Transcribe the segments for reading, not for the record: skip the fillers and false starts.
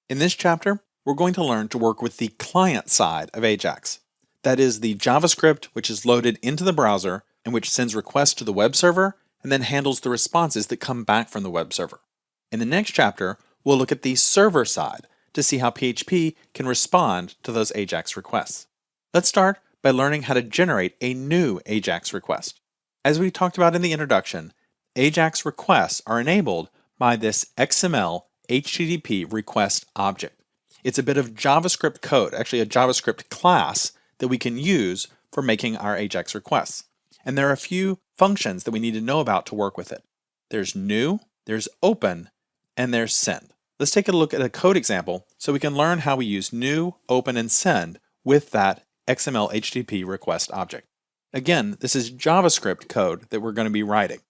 In this chapter, we're going to learn to work with the client side of Ajax. That is the JavaScript which is loaded into the browser and which sends requests to the web server and then handles the responses that come back from the web server. In the next chapter, we'll look at the server side to see how PHP can respond to those Ajax requests. Let's start by learning how to generate a new Ajax request. As we talked about in the introduction, Ajax requests are enabled by this XML HTTP request object. It's a bit of JavaScript code, actually a JavaScript class that we can use for making our Ajax requests. And there are a few functions that we need to know about to work with it. There's new, there's open, and there's send. Let's take a look at a code example so we can learn how we use new, open, and send with that XML HTTP request object. Again, this is JavaScript code that we're going to be writing.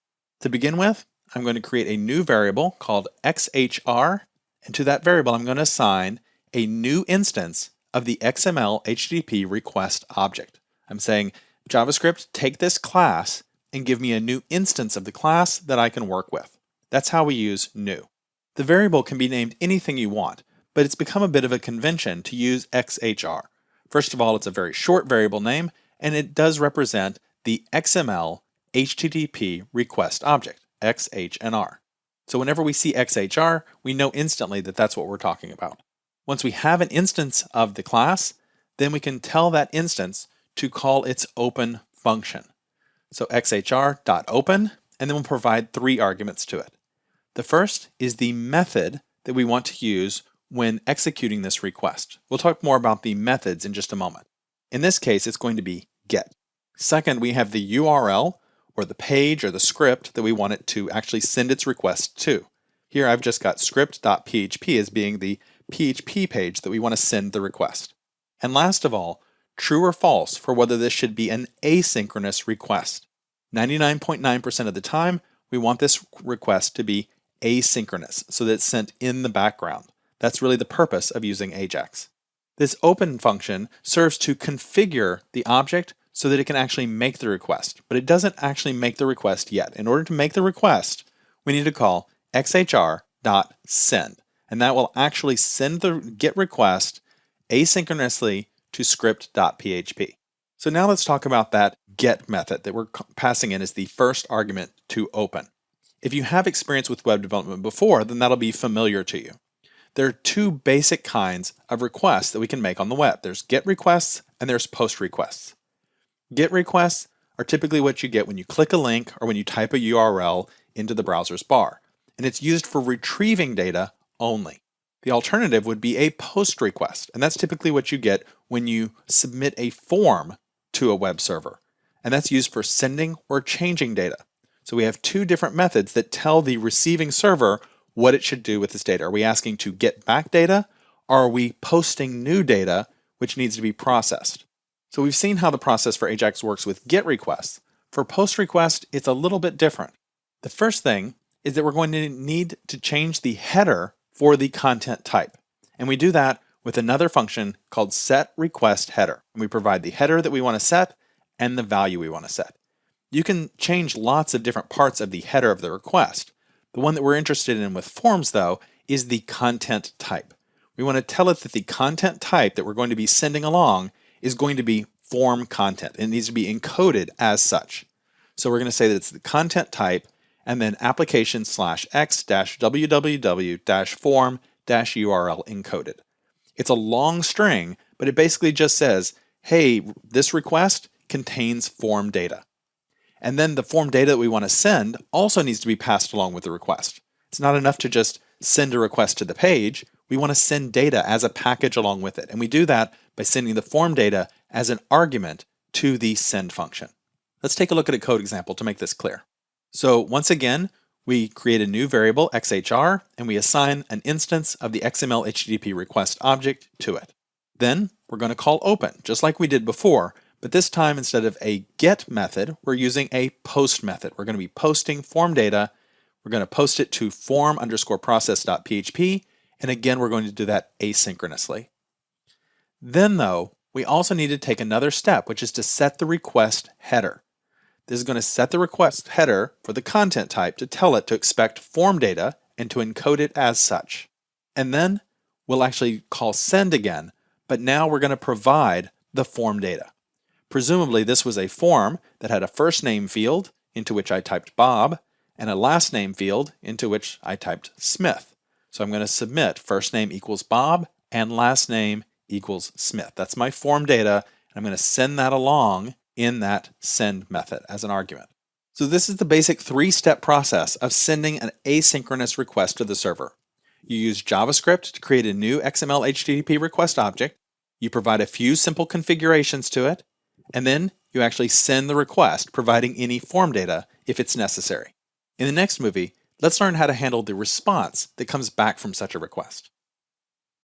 To begin with, I'm going to create a new variable called XHR, and to that variable I'm going to assign a new instance of the XML HTTP request object. I'm saying, JavaScript, take this class and give me a new instance of the class that I can work with. That's how we use new. The variable can be named anything you want, but it's become a bit of a convention to use XHR. First of all, it's a very short variable name, and it does represent the XML HTTP request object, XHNR. So whenever we see XHR, we know instantly that that's what we're talking about. Once we have an instance of the class, then we can tell that instance to call its open function. So xhr.open, and then we'll provide 3 arguments to it. The first is the method that we want to use when executing this request. We'll talk more about the methods in just a moment. In this case, it's going to be get. Second, we have the URL, or the page or the script that we want it to actually send its request to. Here I've just got script.php as being the PHP page that we want to send the request. And last of all, true or false for whether this should be an asynchronous request. 99.9% of the time, we want this request to be asynchronous so that it's sent in the background. That's really the purpose of using Ajax. This open function serves to configure the object so that it can actually make the request, but it doesn't actually make the request yet. In order to make the request, we need to call xhr.send, and that will actually send the GET request asynchronously to script.php. So now let's talk about that GET method that we're passing in as the first argument to open. If you have experience with web development before, then that'll be familiar to you. There are 2 basic kinds of requests that we can make on the web. There's GET requests and there's POST requests. GET requests are typically what you get when you click a link or when you type a URL into the browser's bar, and it's used for retrieving data only. The alternative would be a POST request, and that's typically what you get when you submit a form to a web server, and that's used for sending or changing data. So we have 2 different methods that tell the receiving server what it should do with this data. Are we asking to get back data, or are we posting new data which needs to be processed? So we've seen how the process for Ajax works with GET requests. For POST request, it's a little bit different. The first thing is that we're going to need to change the header for the content type. And we do that with another function called setRequestHeader. And we provide the header that we want to set and the value we want to set. You can change lots of different parts of the header of the request. The one that we're interested in with forms, though, is the content type. We want to tell it that the content type that we're going to be sending along is going to be form content. It needs to be encoded as such. So we're going to say that it's the content type and then application/x-www-form-url encoded. It's a long string, but it basically just says, hey, this request contains form data. And then the form data that we want to send also needs to be passed along with the request. It's not enough to just send a request to the page. We want to send data as a package along with it. And we do that by sending the form data as an argument to the send function. Let's take a look at a code example to make this clear. So once again, we create a new variable, xhr, and we assign an instance of the XML HTTP request object to it. Then we're going to call open, just like we did before, but this time instead of a GET method, we're using a POST method. We're going to be posting form data. We're going to post it to form_process.php, and again, we're going to do that asynchronously. Then though, we also need to take another step, which is to set the request header. This is going to set the request header for the content type to tell it to expect form data and to encode it as such. And then we'll actually call send again, but now we're going to provide the form data. Presumably this was a form that had a first name field into which I typed Bob and a last name field into which I typed Smith. So I'm going to submit first name equals Bob and last name equals Smith. That's my form data, and I'm going to send that along in that send method as an argument. So this is the basic three-step process of sending an asynchronous request to the server. You use JavaScript to create a new XML HTTP request object, you provide a few simple configurations to it, and then you actually send the request, providing any form data if it's necessary. In the next movie, let's learn how to handle the response that comes back from such a request.